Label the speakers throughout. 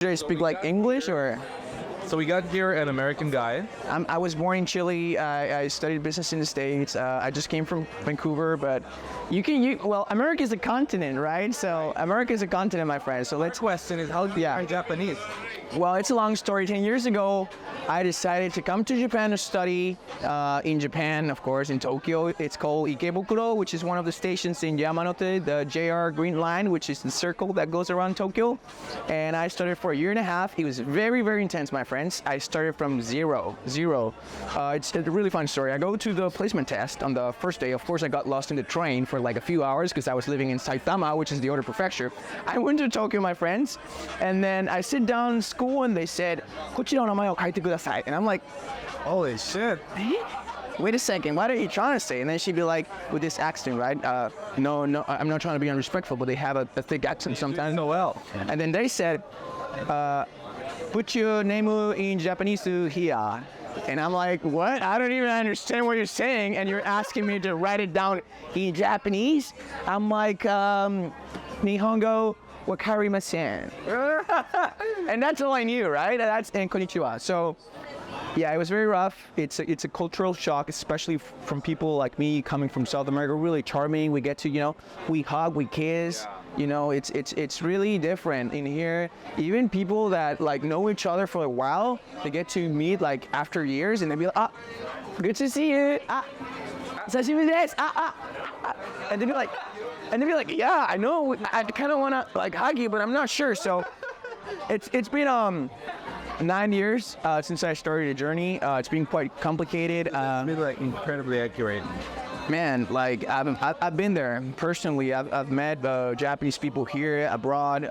Speaker 1: Should I speak like English or?
Speaker 2: So we got here an American guy.
Speaker 1: I was born in Chile. I studied business in the States. I just came from Vancouver, but well, America is a continent, right? So America is a continent, my friend. So let's.
Speaker 2: Question is, how do you learn Japanese?
Speaker 1: Well, it's a long story. 10 years ago, I decided to come to Japan to study in Japan, of course, in Tokyo. It's called Ikebukuro, which is one of the stations in Yamanote, the JR Green Line, which is the circle that goes around Tokyo. And I studied for a year and a half. It was very, very intense, my friends. I started from zero. It's a really fun story. I go to the placement test on the first day. Of course, I got lost in the train for like a few hours because I was living in Saitama, which is the Oda Prefecture. I went to Tokyo, my friends, and then I sit down in school and they said, こちらの名前を書いてください. And I'm like,
Speaker 2: holy shit.
Speaker 1: Wait a second, what are you trying to say? And then she'd be like, with this accent, right? No, I'm not trying to be unrespectful, but they have a thick accent sometimes.
Speaker 2: So well.
Speaker 1: And then they said, put your name in Japanese here. And I'm like, what? I don't even understand what you're saying. And you're asking me to write it down in Japanese? I'm like, Nihongo wakarimasen. And that's all I knew, right? That's and konnichiwa. So, yeah, it was very rough. It's a cultural shock, especially from people like me coming from South America. Really charming. We get to, we hug, we kiss. It's really different in here. Even people that like know each other for a while, they get to meet like after years, and they be like, good to see you. Sashimi desu. And they'd be like, yeah, I know. I kind of want to like hug you, but I'm not sure. So, it's been 9 years since I started a journey. It's been quite complicated.
Speaker 2: It's been like incredibly accurate.
Speaker 1: Man, like I've been there personally. I've met Japanese people here, abroad.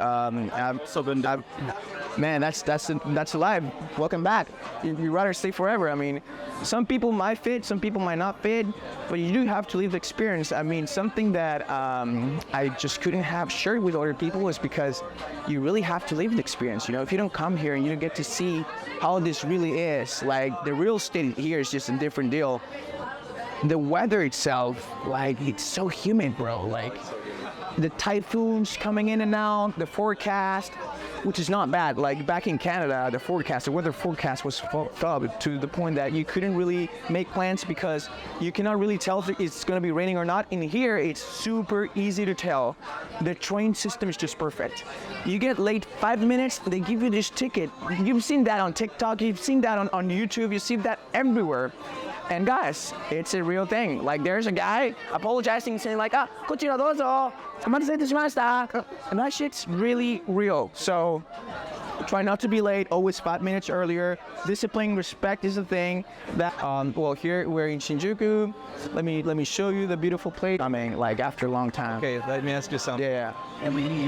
Speaker 1: Man, that's alive. Welcome back. You'd rather stay forever. I mean, some people might fit, some people might not fit, but you do have to live the experience. I mean, something that I just couldn't have shared with other people is because you really have to live the experience. If you don't come here and you don't get to see how this really is, like the real estate here is just a different deal. The weather itself, like it's so humid, bro. Like the typhoons coming in and out, the forecast, which is not bad. Like back in Canada, the weather forecast was fucked up to the point that you couldn't really make plans because you cannot really tell if it's going to be raining or not. In here, it's super easy to tell. The train system is just perfect. You get late 5 minutes, they give you this ticket. You've seen that on TikTok, you've seen that on YouTube, you see that everywhere. And guys, it's a real thing. Like there's a guy apologizing, saying like, こちらどうぞ、お待たせいたしました. And that shit's really real. So try not to be late, always 5 minutes earlier. Discipline, respect is a thing that, well, here we're in Shinjuku. Let me show you the beautiful place. I mean, like after a long time.
Speaker 2: Okay, let me ask you something.
Speaker 1: Yeah.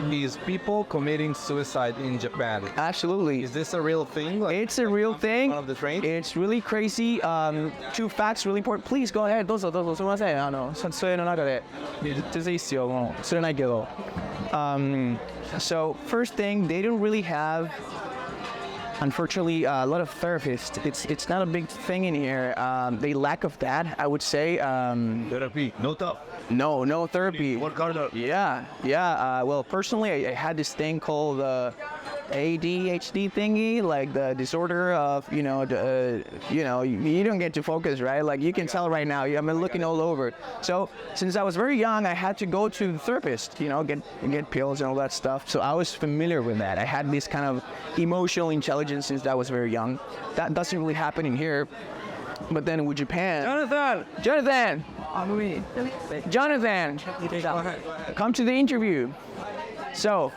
Speaker 2: These people committing suicide in Japan.
Speaker 1: Absolutely.
Speaker 2: Is this a real thing? Like,
Speaker 1: it's a real thing.
Speaker 2: One of the trains?
Speaker 1: It's really crazy. Two facts really important. Please go ahead. どうぞどうぞ。すみません。撮影の中で。全然いいっすよ。もう、それないけど。So first thing, they don't really have, unfortunately, a lot of therapists. It's not a big thing in here. They lack of that, I would say.
Speaker 2: Therapy, no tough.
Speaker 1: No therapy.
Speaker 2: What kind of?
Speaker 1: Yeah. Well, personally, I had this thing called the ADHD thingy, like the disorder of, you don't get to focus, right? Like you can tell right now, I've been looking all over. So since I was very young, I had to go to the therapist, get pills and all that stuff. So I was familiar with that. I had this kind of emotional intelligence since I was very young. That doesn't really happen in here. But then with Japan, Jonathan, come to the interview. So,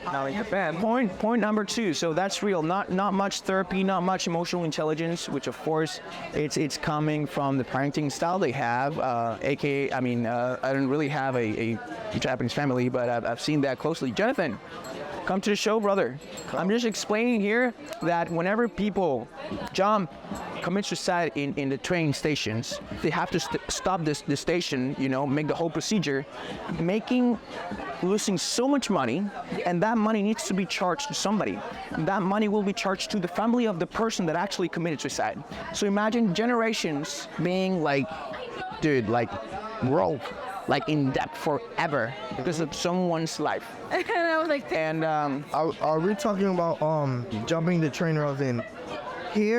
Speaker 1: now in Japan, point number 2. So that's real. Not much therapy, not much emotional intelligence, which of course it's coming from the parenting style they have. AKA, I don't really have a Japanese family, but I've seen that closely. Jonathan, come to the show, brother. I'm just explaining here that whenever people commit suicide in the train stations, they have to stop the station, make the whole procedure, losing so much money, and that money needs to be charged to somebody. That money will be charged to the family of the person that actually committed suicide. So imagine generations being like, dude, like, bro, like in depth forever because of someone's life.
Speaker 3: And I was like,
Speaker 1: And
Speaker 4: Are we talking about jumping the train rails in here